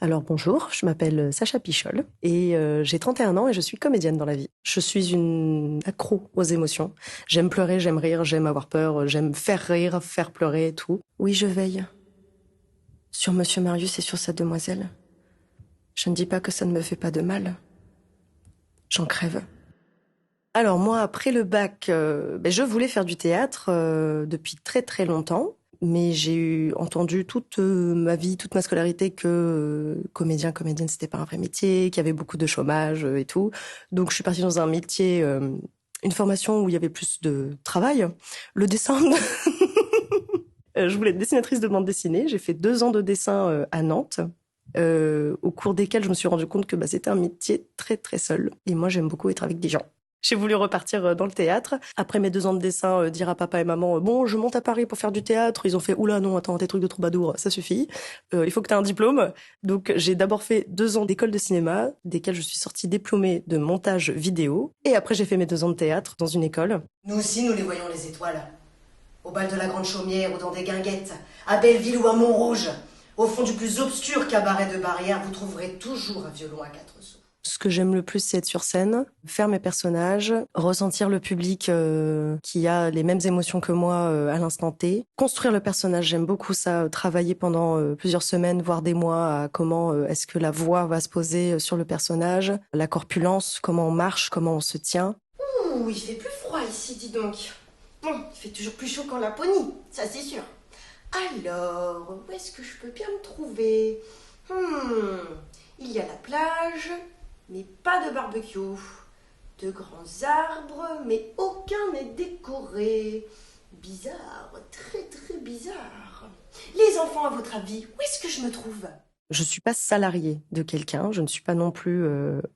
Alors bonjour, je m'appelle Sacha Pichol et j'ai 31 ans et je suis comédienne dans la vie. Je suis une accro aux émotions. J'aime pleurer, j'aime rire, j'aime avoir peur, j'aime faire rire, faire pleurer et tout. Oui, je veille sur Monsieur Marius et sur sa demoiselle. Je ne dis pas que ça ne me fait pas de mal. J'en crève. Alors moi, après le bac, je voulais faire du théâtre depuis très très longtemps. Mais j'ai entendu toute ma vie, toute ma scolarité que comédienne, c'était pas un vrai métier, qu'il y avait beaucoup de chômage et tout. Donc je suis partie dans un métier, une formation où il y avait plus de travail. Le dessin, je voulais être dessinatrice de bande dessinée. J'ai fait 2 ans de dessin à Nantes, au cours desquels je me suis rendu compte que c'était un métier très très seul. Et moi j'aime beaucoup être avec des gens. J'ai voulu repartir dans le théâtre. Après mes 2 ans de dessin, dire à papa et maman, bon, je monte à Paris pour faire du théâtre. Ils ont fait, oula, non, attends, tes trucs de troubadour, ça suffit. Il faut que tu aies un diplôme. Donc, j'ai d'abord fait 2 ans d'école de cinéma, desquels je suis sortie diplômée de montage vidéo. Et après, j'ai fait mes 2 ans de théâtre dans une école. Nous aussi, nous les voyons, les étoiles. Au bal de la Grande Chaumière ou dans des guinguettes, à Belleville ou à Montrouge. Au fond du plus obscur cabaret de Barrière, vous trouverez toujours un violon à 4 sous. Ce que j'aime le plus, c'est être sur scène, faire mes personnages, ressentir le public qui a les mêmes émotions que moi à l'instant T. Construire le personnage, j'aime beaucoup ça, travailler pendant plusieurs semaines, voire des mois, à comment est-ce que la voix va se poser sur le personnage, la corpulence, comment on marche, comment on se tient. Ouh, il fait plus froid ici, dis donc. Bon, il fait toujours plus chaud qu'en Laponie, ça c'est sûr. Alors, où est-ce que je peux bien me trouver Il y a la plage, mais pas de barbecue. De grands arbres, mais aucun n'est décoré. Bizarre, très très bizarre. Les enfants, à votre avis, où est-ce que je me trouve? Je suis pas salariée de quelqu'un, je ne suis pas non plus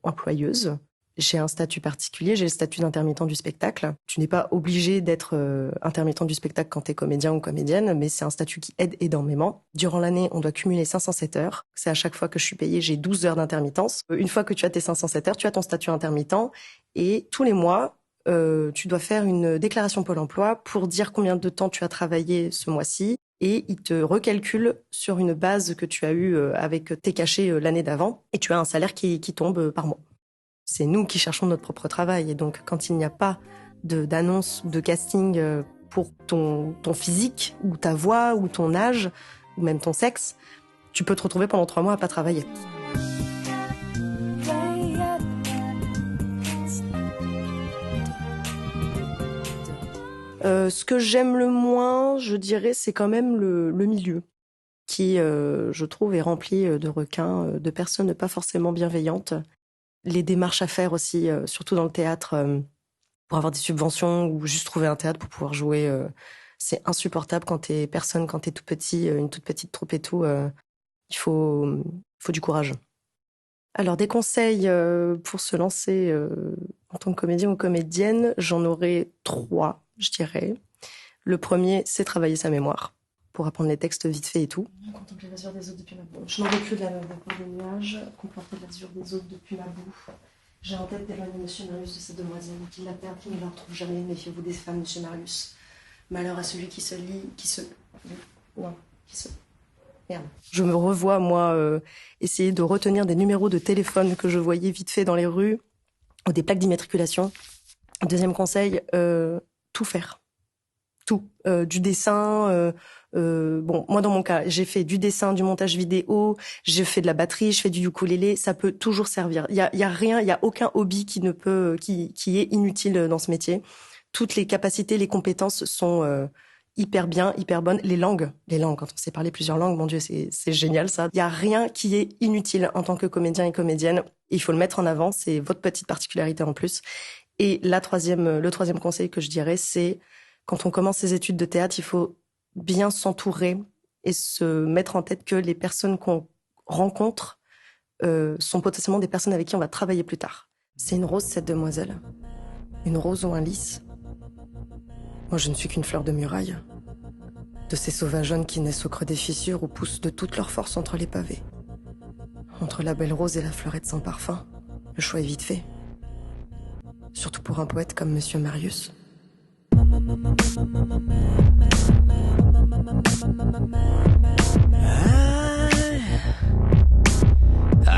employeuse. J'ai un statut particulier, j'ai le statut d'intermittent du spectacle. Tu n'es pas obligé d'être intermittent du spectacle quand tu es comédien ou comédienne, mais c'est un statut qui aide énormément. Durant l'année, on doit cumuler 507 heures. C'est à chaque fois que je suis payée, j'ai 12 heures d'intermittence. Une fois que tu as tes 507 heures, tu as ton statut intermittent. Et tous les mois, tu dois faire une déclaration Pôle emploi pour dire combien de temps tu as travaillé ce mois-ci. Et ils te recalculent sur une base que tu as eue avec tes cachets l'année d'avant. Et tu as un salaire qui tombe par mois. C'est nous qui cherchons notre propre travail. Et donc, quand il n'y a pas d'annonce, de casting pour ton physique, ou ta voix, ou ton âge, ou même ton sexe, tu peux te retrouver pendant 3 mois à pas travailler. Ce que j'aime le moins, je dirais, c'est quand même le milieu, qui, je trouve, est rempli de requins, de personnes pas forcément bienveillantes. Les démarches à faire aussi, surtout dans le théâtre, pour avoir des subventions ou juste trouver un théâtre pour pouvoir jouer, c'est insupportable quand t'es personne, quand t'es tout petit, une toute petite troupe et tout. Il faut du courage. Alors, des conseils pour se lancer en tant que comédien ou comédienne, j'en aurais 3, je dirais. Le premier, c'est travailler sa mémoire pour apprendre les textes vite fait et tout. Contempler l'azur des eaux depuis ma boue. Je n'en veux plus de la vapeur des nuages. Contempler l'azur des eaux depuis ma boue. J'ai en tête d'éloigner Monsieur Marius de sa demoiselle, qu'il la perd, qu'il ne la retrouve jamais. Méfiez-vous des femmes, Monsieur Marius. Malheur à celui qui se lie, Merde. Je me revois, moi, essayer de retenir des numéros de téléphone que je voyais vite fait dans les rues, ou des plaques d'immatriculation. Deuxième conseil, tout faire. Tout. Du dessin. Moi, dans mon cas, j'ai fait du dessin, du montage vidéo, j'ai fait de la batterie, je fais du ukulélé. Ça peut toujours servir. Il y a rien, il y a aucun hobby qui est inutile dans ce métier. Toutes les capacités, les compétences sont hyper bien, hyper bonnes. Les langues, quand on sait parler plusieurs langues, mon Dieu, c'est génial ça. Il y a rien qui est inutile en tant que comédien et comédienne. Il faut le mettre en avant, c'est votre petite particularité en plus. Et le troisième conseil que je dirais, c'est quand on commence ses études de théâtre, il faut bien s'entourer et se mettre en tête que les personnes qu'on rencontre sont potentiellement des personnes avec qui on va travailler plus tard. C'est une rose, cette demoiselle. Une rose ou un lys. Moi, je ne suis qu'une fleur de muraille. De ces sauvages jeunes qui naissent au creux des fissures ou poussent de toute leur force entre les pavés. Entre la belle rose et la fleurette sans parfum, le choix est vite fait. Surtout pour un poète comme Monsieur Marius.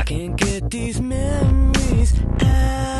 Can't get these memories out.